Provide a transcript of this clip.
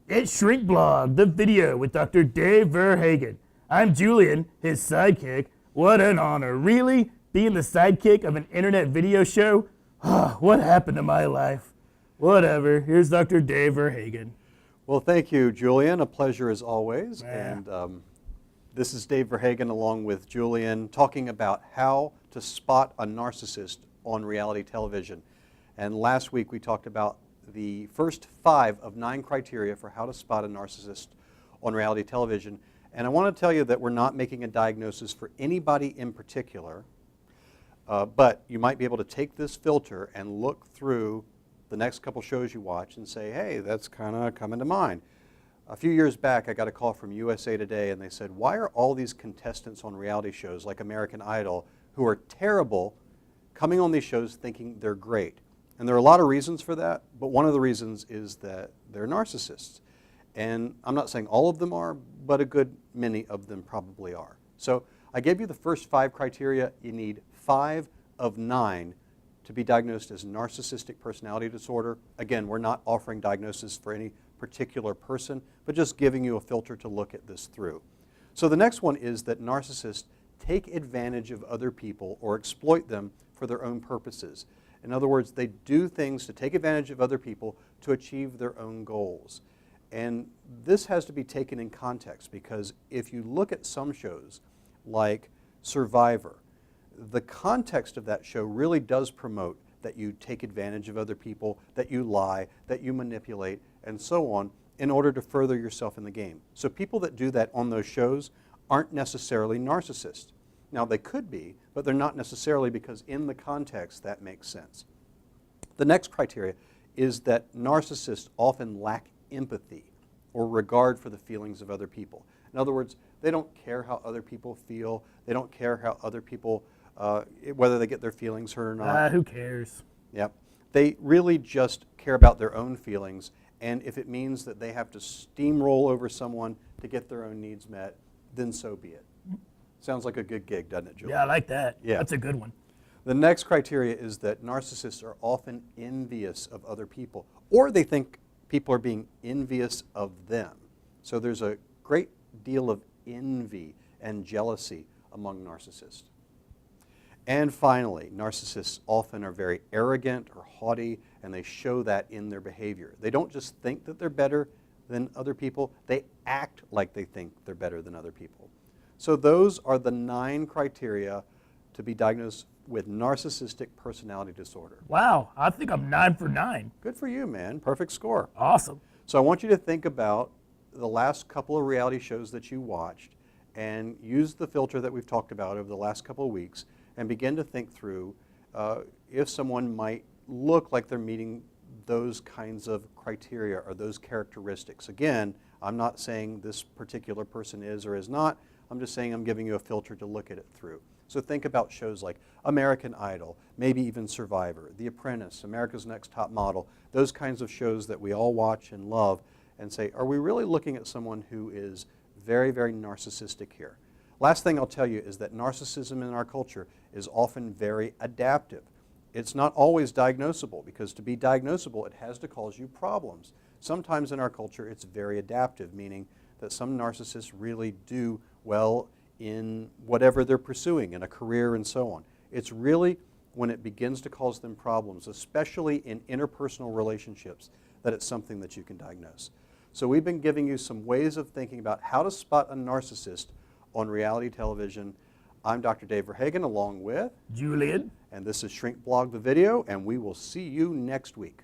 It's Shrink Blog, the video with Dr. Dave Verhagen. I'm Julian, his sidekick. What an honor, really? Being the sidekick of an internet video show? What happened to my life? Whatever, here's Dr. Dave Verhagen. Well, thank you, Julian. A pleasure as always. And this is Dave Verhagen along with Julian talking about how to spot a narcissist on reality television. And last week we talked about the first 5 of 9 criteria for how to spot a narcissist on reality television. And I want to tell you that we're not making a diagnosis for anybody in particular, but you might be able to take this filter and look through the next couple shows you watch and say, hey, that's kind of coming to mind. A few years back, I got a call from USA Today, and they said, why are all these contestants on reality shows like American Idol, who are terrible, coming on these shows thinking they're great? And there are a lot of reasons for that, but one of the reasons is that they're narcissists. And I'm not saying all of them are, but a good many of them probably are. So I gave you the first 5 criteria. You need 5 of 9 to be diagnosed as narcissistic personality disorder. Again, we're not offering diagnosis for any particular person, but just giving you a filter to look at this through. So the next one is that narcissists take advantage of other people or exploit them for their own purposes. In other words, they do things to take advantage of other people to achieve their own goals. And this has to be taken in context, because if you look at some shows like Survivor, the context of that show really does promote that you take advantage of other people, that you lie, that you manipulate, and so on, in order to further yourself in the game. So people that do that on those shows aren't necessarily narcissists. Now they could be, but they're not necessarily, because in the context that makes sense. The next criteria is that narcissists often lack empathy or regard for the feelings of other people. In other words, they don't care how other people feel. They don't care how other people, whether they get their feelings hurt or not. Who cares? Yep. They really just care about their own feelings, and if it means that they have to steamroll over someone to get their own needs met, then so be it. Sounds like a good gig, doesn't it, Julie? Yeah, I like that. Yeah. That's a good one. The next criteria is that narcissists are often envious of other people, or they think people are being envious of them. So there's a great deal of envy and jealousy among narcissists. And finally, narcissists often are very arrogant or haughty, and they show that in their behavior. They don't just think that they're better than other people, they act like they think they're better than other people. So those are the 9 criteria to be diagnosed with narcissistic personality disorder. Wow, I think I'm 9 for 9. Good for you, man. Perfect score. Awesome. So I want you to think about the last couple of reality shows that you watched and use the filter that we've talked about over the last couple of weeks and begin to think through if someone might look like they're meeting those kinds of criteria or those characteristics. Again, I'm not saying this particular person is or is not. I'm just saying I'm giving you a filter to look at it through. So think about shows like American Idol, maybe even Survivor, The Apprentice, America's Next Top Model, those kinds of shows that we all watch and love, and say, are we really looking at someone who is very, very narcissistic here? Last thing I'll tell you is that narcissism in our culture is often very adaptive. It's not always diagnosable, because to be diagnosable, it has to cause you problems. Sometimes in our culture, it's very adaptive, meaning that some narcissists really do well in whatever they're pursuing, in a career and so on. It's really when it begins to cause them problems, especially in interpersonal relationships, that it's something that you can diagnose. So we've been giving you some ways of thinking about how to spot a narcissist on reality television. I'm Dr. Dave Verhagen along with Julian. And this is Shrink Blog the video, and we will see you next week.